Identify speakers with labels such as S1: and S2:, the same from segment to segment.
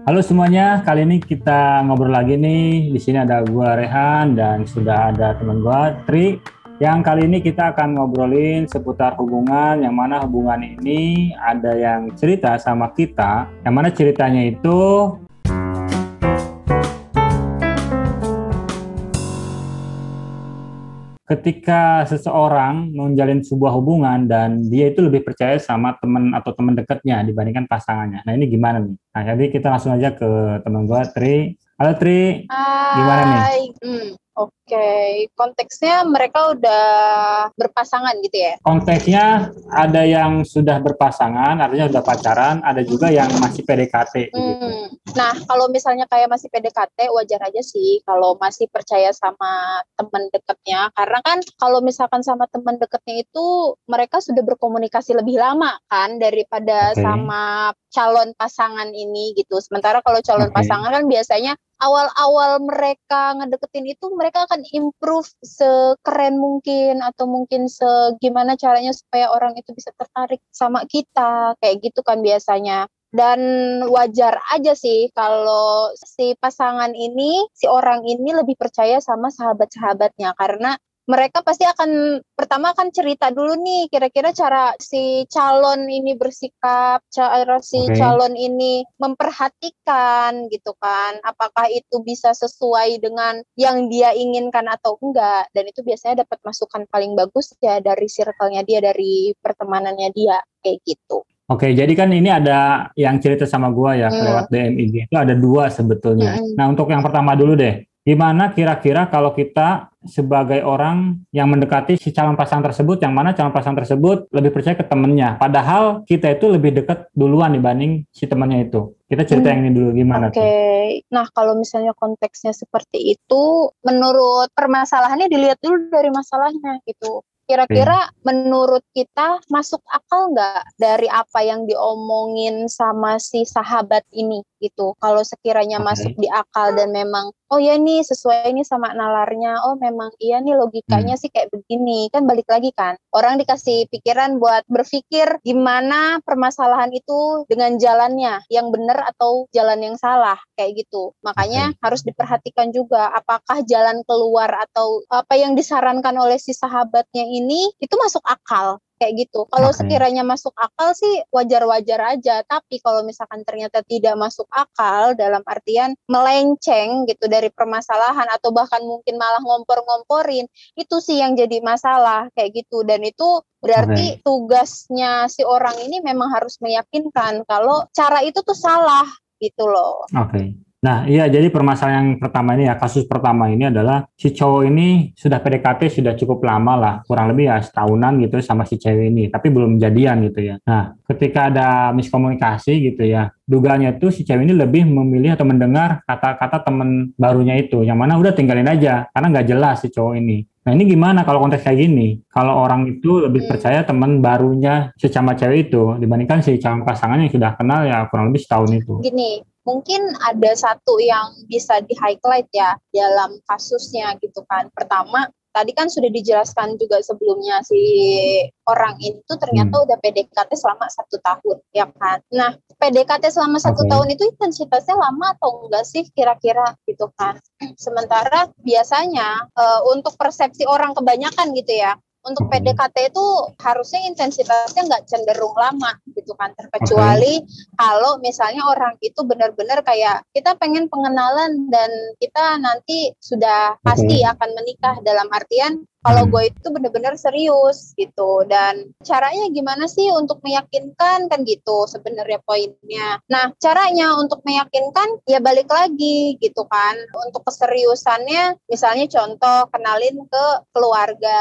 S1: Halo semuanya, kali ini kita ngobrol lagi nih. Di sini ada gua Rehan dan sudah ada teman gua Tri. Yang kali ini kita akan ngobrolin seputar hubungan, yang mana hubungan ini ada yang cerita sama kita, yang mana ceritanya itu ketika seseorang menjalin sebuah hubungan dan dia itu lebih percaya sama teman atau teman dekatnya dibandingkan pasangannya. Nah, ini gimana nih? Nah, jadi kita langsung aja ke teman gua Tri. Halo Tri, gimana nih?
S2: Hai, oke. Konteksnya mereka udah berpasangan gitu ya?
S1: Konteksnya ada yang sudah berpasangan, artinya sudah pacaran, ada juga yang masih PDKT begitu.
S2: Nah, kalau misalnya kayak masih PDKT, wajar aja sih kalau masih percaya sama teman dekatnya. Karena kan kalau misalkan sama teman dekatnya itu, mereka sudah berkomunikasi lebih lama kan daripada
S1: Oke,
S2: sama calon pasangan ini gitu. Sementara kalau calon
S1: oke,
S2: pasangan kan biasanya awal-awal mereka ngedeketin itu mereka akan improve sekeren mungkin atau mungkin segimana caranya supaya orang itu bisa tertarik sama kita kayak gitu kan biasanya. Dan wajar aja sih kalau si pasangan ini, si orang ini lebih percaya sama sahabat-sahabatnya karena mereka pasti akan pertama akan cerita dulu nih kira-kira cara si calon ini bersikap, cara si
S1: oke.
S2: calon ini memperhatikan gitu kan. Apakah itu bisa sesuai dengan yang dia inginkan atau enggak. Dan itu biasanya dapat masukan paling bagus ya dari circle-nya dia, dari pertemanannya dia kayak gitu.
S1: Oke, jadi kan ini ada yang cerita sama gua ya
S2: Hmm.
S1: lewat DM IG itu ada dua sebetulnya.
S2: Mm-mm.
S1: Nah, untuk yang pertama dulu deh. Gimana kira-kira kalau kita sebagai orang yang mendekati si calon pasangan tersebut, yang mana calon pasangan tersebut lebih percaya ke temennya, padahal kita itu lebih dekat duluan dibanding si temennya itu. Kita cerita yang ini dulu gimana
S2: Oke,
S1: tuh?
S2: nah kalau misalnya konteksnya seperti itu, menurut permasalahannya dilihat dulu dari masalahnya gitu.
S1: Oke,
S2: Kira-kira menurut kita masuk akal nggak dari apa yang diomongin sama si sahabat ini gitu. Kalau sekiranya masuk
S1: oke.
S2: di akal dan memang, oh ya nih sesuai ini sama nalarnya, oh memang iya nih
S1: Hmm,
S2: logikanya sih kayak begini. Kan balik lagi kan, orang dikasih pikiran buat berpikir gimana permasalahan itu dengan jalannya, yang benar atau jalan yang salah, kayak gitu. Makanya
S1: oke.
S2: harus diperhatikan juga apakah jalan keluar atau apa yang disarankan oleh si sahabatnya ini itu masuk akal kayak gitu. Kalau
S1: Oke.
S2: sekiranya masuk akal sih wajar-wajar aja, tapi kalau misalkan ternyata tidak masuk akal dalam artian melenceng gitu dari permasalahan atau bahkan mungkin malah ngompor-ngomporin, itu sih yang jadi masalah kayak gitu. Dan itu
S1: Oke.
S2: berarti tugasnya si orang ini memang harus meyakinkan kalau cara itu tuh salah gitu loh.
S1: Oke. Nah, iya, jadi permasalahan yang pertama ini ya, kasus pertama ini adalah si cowok ini sudah PDKT sudah cukup lama lah, kurang lebih ya setahunan gitu sama si cewek ini, tapi belum jadian gitu ya. Nah, ketika ada miskomunikasi gitu ya, dugaannya itu si cewek ini lebih memilih atau mendengar kata-kata teman barunya itu, yang mana udah tinggalin aja, karena nggak jelas si cowok ini. Nah, ini gimana kalau konteks kayak gini? Kalau orang itu lebih
S2: Hmm,
S1: percaya teman barunya si sama cewek itu dibandingkan si calon pasangannya yang sudah kenal ya kurang lebih setahun itu.
S2: Gini, mungkin ada satu yang bisa di-highlight ya dalam kasusnya gitu kan. Pertama, tadi kan sudah dijelaskan juga sebelumnya si orang itu ternyata
S1: Hmm.
S2: udah PDKT selama 1 tahun, ya kan. Nah, PDKT selama satu
S1: Oke,
S2: tahun itu intensitasnya lama atau enggak sih kira-kira gitu kan. Sementara biasanya untuk persepsi orang kebanyakan gitu ya, untuk
S1: oke,
S2: PDKT itu harusnya intensitasnya nggak cenderung lama gitu kan,
S1: oke,
S2: terkecuali kalau misalnya orang itu benar-benar kayak kita pengen pengenalan dan kita nanti sudah pasti
S1: oke.
S2: akan menikah, dalam artian kalau
S1: Hmm.
S2: gue itu benar-benar serius gitu. Dan caranya gimana sih untuk meyakinkan kan gitu sebenarnya poinnya. Nah, caranya untuk meyakinkan ya balik lagi gitu kan. Untuk keseriusannya misalnya contoh kenalin ke keluarga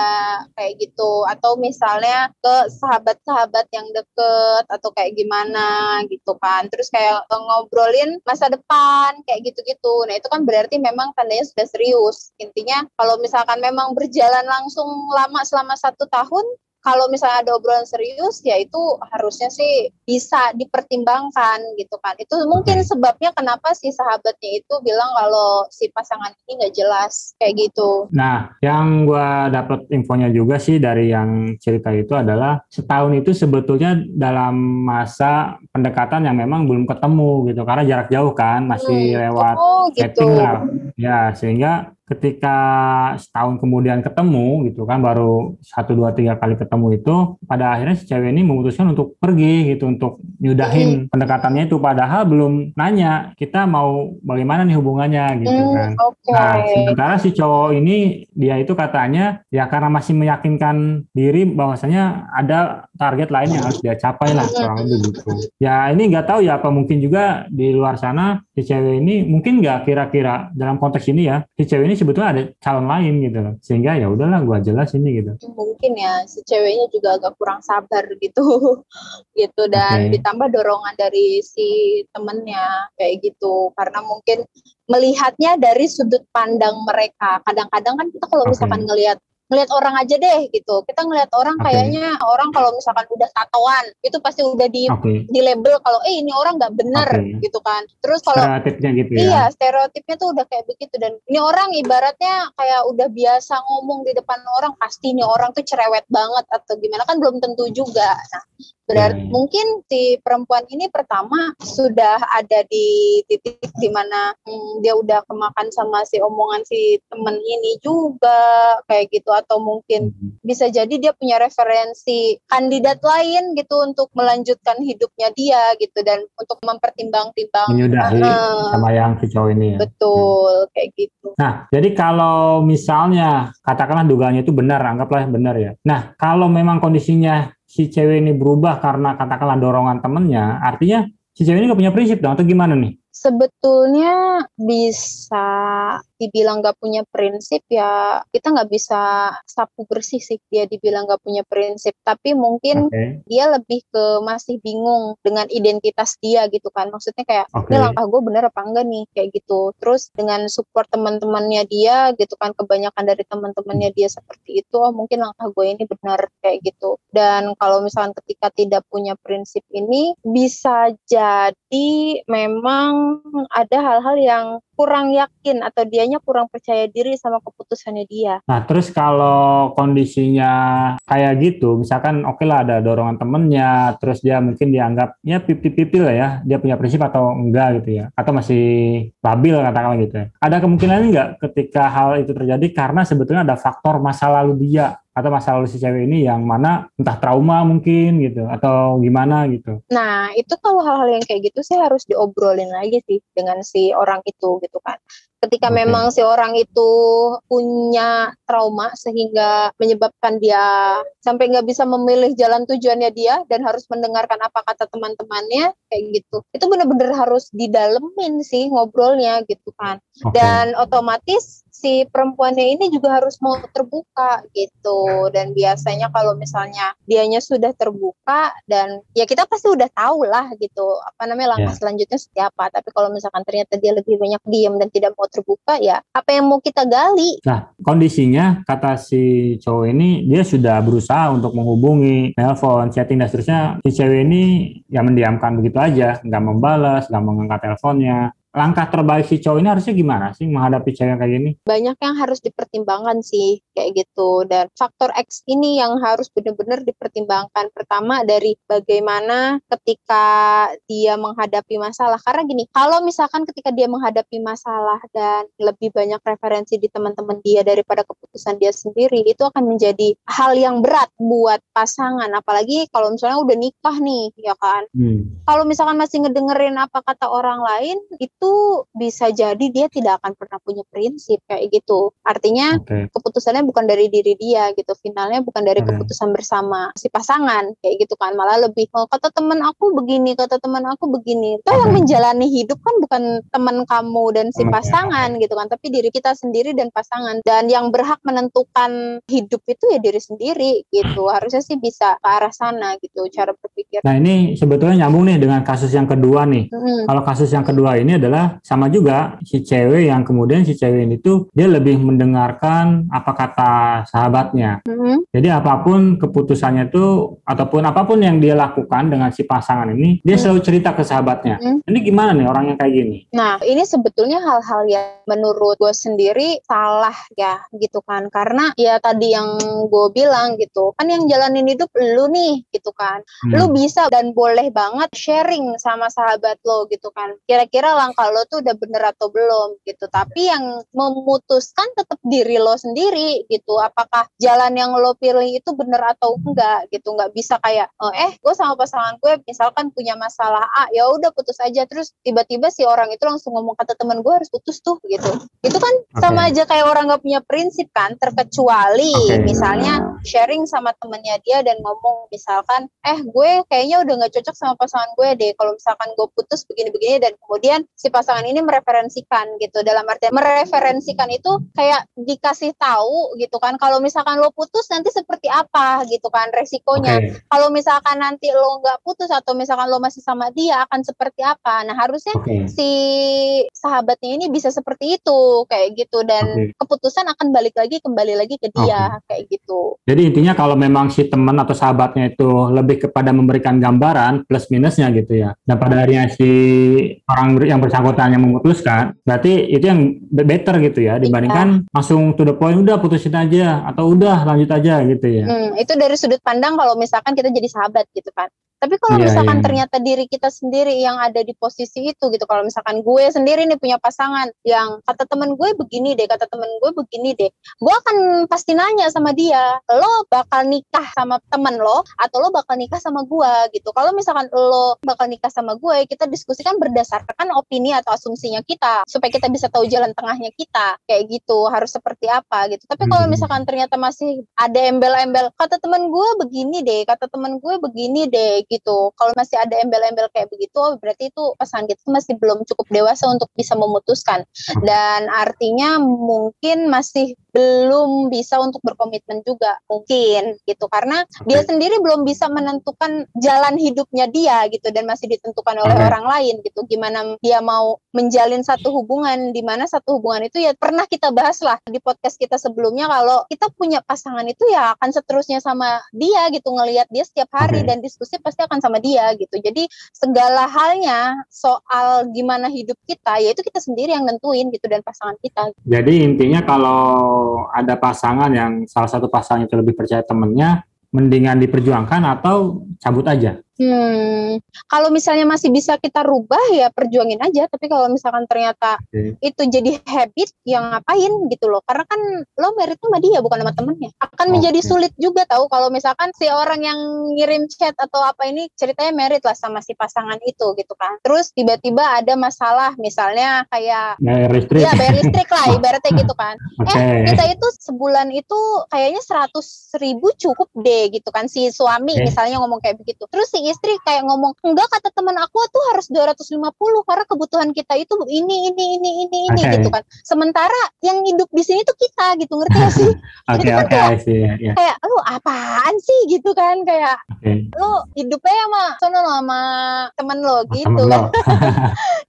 S2: kayak gitu, atau misalnya ke sahabat-sahabat yang deket atau kayak gimana gitu kan. Terus kayak ngobrolin masa depan kayak gitu-gitu. Nah, itu kan berarti memang tandanya sudah serius. Intinya kalau misalkan memang berjalan langsung lama selama 1 tahun, kalau misalnya ada obrolan serius ya itu harusnya sih bisa dipertimbangkan gitu kan. Itu mungkin sebabnya kenapa si sahabatnya itu bilang kalau si pasangan ini nggak jelas kayak gitu.
S1: Nah, yang gua dapat infonya juga sih dari yang cerita itu adalah setahun itu sebetulnya dalam masa pendekatan yang memang belum ketemu gitu, karena jarak jauh kan, masih lewat
S2: Oh gitu.
S1: chatting lah. Ya, sehingga ketika setahun kemudian ketemu gitu kan, baru 1, 2, 3 kali ketemu itu, pada akhirnya si cewek ini memutuskan untuk pergi gitu, untuk nyudahin pendekatannya itu, padahal belum nanya kita mau bagaimana nih hubungannya gitu kan. Nah,
S2: Oke.
S1: sementara si cowok ini dia itu katanya ya karena masih meyakinkan diri bahwasanya ada target lain yang harus dia capai lah, kurang lebih gitu. Ya ini nggak tahu ya, apa mungkin juga di luar sana si cewek ini mungkin nggak, kira-kira dalam konteks ini ya, si cewek ini sebetulnya ada calon lain gitu loh, sehingga ya udahlah gua jelas ini gitu.
S2: Mungkin ya si ceweknya juga agak kurang sabar gitu gitu, dan
S1: Oke.
S2: ditambah dorongan dari si temennya kayak gitu, karena mungkin melihatnya dari sudut pandang mereka. Kadang-kadang kan kita kalau misalkan
S1: Oke.
S2: ngelihat orang aja deh gitu, kita ngelihat orang
S1: Oke.
S2: kayaknya orang kalau misalkan udah tatoan itu pasti udah
S1: Oke.
S2: di label kalau ini orang nggak bener
S1: Oke.
S2: gitu kan. Terus kalau
S1: Stereotipnya gitu ya.
S2: iya, stereotipnya tuh udah kayak begitu, dan ini orang ibaratnya kayak udah biasa ngomong di depan orang, pasti ini orang tuh cerewet banget atau gimana, kan belum tentu juga. Nah,
S1: Ya,
S2: berarti
S1: ya.
S2: mungkin si perempuan ini pertama sudah ada di titik di mana dia udah kemakan sama si omongan si temen ini juga kayak gitu, atau mungkin bisa jadi dia punya referensi kandidat lain gitu untuk melanjutkan hidupnya dia gitu, dan untuk mempertimbang-timbang.
S1: Menyudahi sama yang si cowok ini ya.
S2: Betul, kayak gitu.
S1: Nah, jadi kalau misalnya katakanlah dugaannya itu benar, anggaplah benar ya. Nah, kalau memang kondisinya si cewek ini berubah karena katakanlah dorongan temennya, artinya si cewek ini nggak punya prinsip dong, atau gimana nih?
S2: Sebetulnya bisa dibilang nggak punya prinsip ya, kita nggak bisa sapu bersih sih dia dibilang nggak punya prinsip, tapi mungkin
S1: Oke.
S2: dia lebih ke masih bingung dengan identitas dia gitu kan, maksudnya kayak ini
S1: Oke.
S2: langkah gue bener apa enggak nih kayak gitu. Terus dengan support teman-temannya dia gitu kan, kebanyakan dari teman-temannya dia seperti itu, oh mungkin langkah gue ini benar kayak gitu. Dan kalau misalnya ketika tidak punya prinsip ini, bisa jadi memang ada hal-hal yang kurang yakin atau dianya kurang percaya diri sama keputusannya dia.
S1: Nah, terus kalau kondisinya kayak gitu, misalkan oke lah ada dorongan temennya, terus dia mungkin dianggap ya pipi-pipi lah ya, dia punya prinsip atau enggak gitu ya, atau masih labil katakanlah gitu ya. Ada kemungkinan nggak ketika hal itu terjadi karena sebetulnya ada faktor masa lalu dia, atau masa lalu si cewek ini yang mana entah trauma mungkin gitu, atau gimana gitu.
S2: Nah, itu kalau hal-hal yang kayak gitu sih harus diobrolin lagi sih dengan si orang itu gitu kan. Ketika
S1: Oke.
S2: memang si orang itu punya trauma sehingga menyebabkan dia sampai nggak bisa memilih jalan tujuannya dia dan harus mendengarkan apa kata teman-temannya kayak gitu, itu benar-benar harus didalemin sih ngobrolnya gitu kan.
S1: Oke.
S2: Dan otomatis si perempuannya ini juga harus mau terbuka gitu, dan biasanya kalau misalnya dianya sudah terbuka, dan ya kita pasti udah tahu lah gitu apa namanya langkah
S1: Ya.
S2: selanjutnya seperti apa. Tapi kalau misalkan ternyata dia lebih banyak diam dan tidak mau terbuka, ya apa yang mau kita gali.
S1: Nah, kondisinya kata si cowok ini dia sudah berusaha untuk menghubungi, telepon, chatting dan seterusnya. Si cewek ini ya mendiamkan begitu aja, nggak membalas, nggak mengangkat teleponnya. Langkah terbaik si cowok ini harusnya gimana sih menghadapi cewek kayak gini?
S2: Banyak yang harus dipertimbangkan sih kayak gitu, dan faktor X ini yang harus benar-benar dipertimbangkan. Pertama dari bagaimana ketika dia menghadapi masalah, karena gini, kalau misalkan ketika dia menghadapi masalah dan lebih banyak referensi di teman-teman dia daripada keputusan dia sendiri, itu akan menjadi hal yang berat buat pasangan, apalagi kalau misalnya udah nikah nih ya kan. Kalau misalkan masih ngedengerin apa kata orang lain, itu bisa jadi dia tidak akan pernah punya prinsip kayak gitu. Artinya keputusannya bukan dari diri dia gitu, finalnya bukan dari keputusan bersama si pasangan kayak gitu kan, malah lebih kata teman aku begini, kata teman aku begini. Toh yang menjalani hidup kan bukan teman kamu dan si pasangan gitu kan, tapi diri kita sendiri dan pasangan, dan yang berhak menentukan hidup itu ya diri sendiri gitu. Harusnya sih bisa ke arah sana gitu cara berpikir.
S1: Nah, ini sebetulnya nyambung nih dengan kasus yang kedua nih. Kalau kasus yang kedua ini adalah adalah sama juga si cewek yang kemudian si cewek ini tuh dia lebih mendengarkan apa kata sahabatnya. Jadi apapun keputusannya tuh ataupun apapun yang dia lakukan dengan si pasangan ini, dia selalu cerita ke sahabatnya. Ini gimana nih orang yang kayak gini?
S2: Nah, ini sebetulnya hal-hal yang menurut gue sendiri salah ya gitu kan. Karena ya tadi yang gue bilang gitu, kan yang jalanin hidup lu nih gitu kan. Lu bisa dan boleh banget sharing sama sahabat lo gitu kan. Kira-kira langkah lo tuh udah bener atau belum gitu. Tapi yang memutuskan tetap diri lo sendiri gitu. Apakah jalan yang lo pilih itu bener atau enggak gitu. Nggak bisa kayak, gue sama pasangan gue misalkan punya masalah A, ya udah putus aja. Terus tiba-tiba si orang itu langsung ngomong kata teman gue harus putus tuh gitu. Itu kan sama aja kayak orang nggak punya prinsip kan. Terkecuali misalnya sharing sama temennya dia dan ngomong misalkan, gue kayaknya udah nggak cocok sama pasangan gue deh. Kalau misalkan gue putus begini-begini, dan kemudian si pasangan ini mereferensikan gitu. Dalam artian mereferensikan itu kayak dikasih tahu gitu kan. Kalau misalkan lo putus nanti seperti apa gitu kan resikonya. Kalau misalkan nanti lo nggak putus atau misalkan lo masih sama dia akan seperti apa. Nah harusnya si sahabatnya ini bisa seperti itu kayak gitu, dan keputusan akan kembali lagi ke dia kayak gitu.
S1: Jadi intinya kalau memang si teman atau sahabatnya itu lebih kepada memberikan gambaran plus minusnya gitu ya. Dan pada akhirnya si orang yang bersangkutan yang memutuskan, berarti itu yang better gitu ya dibandingkan langsung to the point, udah putusin aja atau udah lanjut aja gitu ya.
S2: Itu dari sudut pandang kalau misalkan kita jadi sahabat gitu kan. Tapi kalau misalkan ternyata diri kita sendiri yang ada di posisi itu gitu, kalau misalkan gue sendiri nih punya pasangan yang kata temen gue begini deh, kata temen gue begini deh, gue akan pasti nanya sama dia, lo bakal nikah sama temen lo atau lo bakal nikah sama gue gitu. Kalau misalkan lo bakal nikah sama gue, kita diskusikan berdasarkan opini atau asumsinya kita supaya kita bisa tahu jalan tengahnya kita kayak gitu, harus seperti apa gitu. Tapi kalau misalkan ternyata masih ada embel-embel kata temen gue begini deh, kata temen gue begini deh gitu. Kalau masih ada embel-embel kayak begitu, berarti itu pasangan kita masih belum cukup dewasa untuk bisa memutuskan. Dan artinya mungkin masih belum bisa untuk berkomitmen juga mungkin gitu, karena dia sendiri belum bisa menentukan jalan hidupnya dia gitu, dan masih ditentukan oleh orang lain gitu. Gimana dia mau menjalin satu hubungan, di mana satu hubungan itu ya pernah kita bahas lah di podcast kita sebelumnya, kalau kita punya pasangan itu ya akan seterusnya sama dia gitu, ngelihat dia setiap hari dan diskusi pasti akan sama dia gitu. Jadi segala halnya soal gimana hidup kita, yaitu kita sendiri yang nentuin gitu, dan pasangan kita.
S1: Jadi intinya kalau ada pasangan yang salah satu pasangan itu lebih percaya temennya, mendingan diperjuangkan atau cabut aja?
S2: Kalau misalnya masih bisa kita rubah ya perjuangin aja. Tapi kalau misalkan ternyata itu jadi habit, yang ngapain gitu loh. Karena kan lo merit sama dia bukan sama temennya. Akan menjadi sulit juga tahu kalau misalkan si orang yang ngirim chat atau apa ini ceritanya merit lah sama si pasangan itu gitu kan. Terus tiba-tiba ada masalah misalnya kayak bayar listrik lah ibaratnya gitu kan. Kita itu sebulan itu kayaknya 100.000 cukup deh gitu kan. Si suami misalnya ngomong kayak begitu. Terus si istri kayak ngomong, enggak, kata teman aku tuh harus 250 karena kebutuhan kita itu ini gitu kan. Sementara yang hidup di sini tuh kita gitu, ngerti gak sih? Kayak lu apaan sih gitu kan, kayak lu hidupnya sama temen lo gitu kan.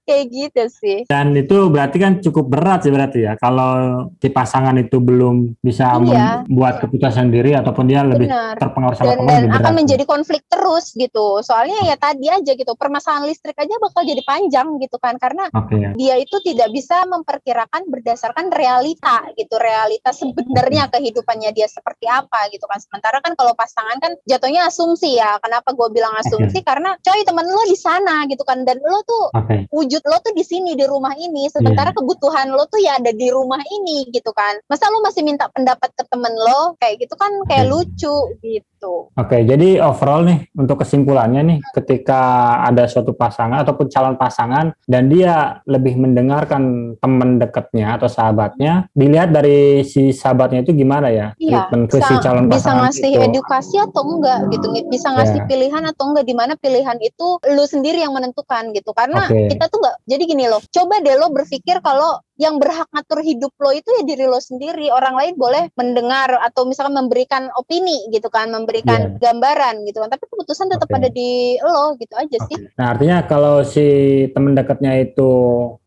S2: Kayak gitu sih.
S1: Dan itu berarti kan cukup berat sih berarti ya, kalau si pasangan itu belum bisa membuat keputusan sendiri ataupun dia lebih terpengaruh sama teman,
S2: dan akan menjadi konflik terus gitu. Soalnya ya tadi aja gitu, permasalahan listrik aja bakal jadi panjang gitu kan, karena dia itu tidak bisa memperkirakan berdasarkan realita gitu, realita sebenarnya kehidupannya dia seperti apa gitu kan. Sementara kan kalau pasangan kan jatuhnya asumsi ya. Kenapa gue bilang asumsi? Karena coy temen lo di sana gitu kan, dan lo tuh wujud lo tuh di sini di rumah ini, sementara kebutuhan lo tuh ya ada di rumah ini gitu kan. Masa lo masih minta pendapat ke temen lo kayak gitu kan, kayak lucu gitu.
S1: Jadi overall nih untuk kesimpulannya nih, ketika ada suatu pasangan ataupun calon pasangan dan dia lebih mendengarkan teman dekatnya atau sahabatnya, dilihat dari si sahabatnya itu gimana ya treatment ke si calon pasangan, bisa
S2: ngasih itu edukasi atau enggak gitu, bisa ngasih pilihan atau enggak, di mana pilihan itu lu sendiri yang menentukan gitu. Karena kita tuh enggak, jadi gini loh, coba deh lo berpikir kalau yang berhak ngatur hidup lo itu ya diri lo sendiri. Orang lain boleh mendengar atau misalkan memberikan opini gitu kan, memberikan gambaran gitu kan, tapi keputusan tetap ada di lo gitu aja sih.
S1: Nah artinya kalau si teman dekatnya itu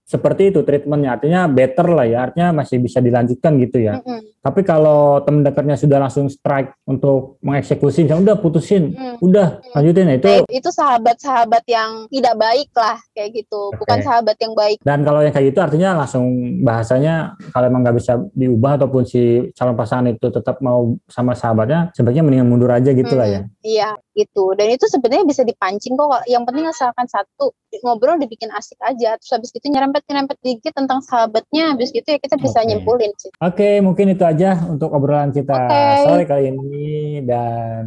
S1: seperti itu treatmentnya, artinya better lah ya, artinya masih bisa dilanjutkan gitu ya. Tapi kalau teman dekatnya sudah langsung strike untuk mengeksekusi, misalnya udah putusin, udah lanjutin, nah
S2: itu sahabat-sahabat yang tidak baik lah kayak gitu, bukan sahabat yang baik.
S1: Dan kalau yang kayak gitu artinya langsung bahasanya kalau emang nggak bisa diubah ataupun si calon pasangan itu tetap mau sama sahabatnya, sebaiknya mendingan mundur aja gitu lah ya.
S2: Iya gitu, dan itu sebenarnya bisa dipancing kok, yang penting asalkan satu ngobrol dibikin asik aja, terus habis itu nyerempet dikit tentang sahabatnya, habis gitu ya kita bisa nyimpulin sih.
S1: Oke, mungkin itu aja untuk obrolan kita sore kali ini, dan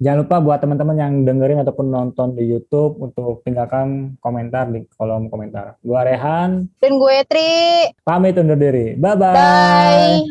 S1: jangan lupa buat teman-teman yang dengerin ataupun nonton di YouTube untuk tinggalkan komentar di kolom komentar. Gua Rehan
S2: dan gue Tri
S1: pamit undur diri, bye.
S2: Bye.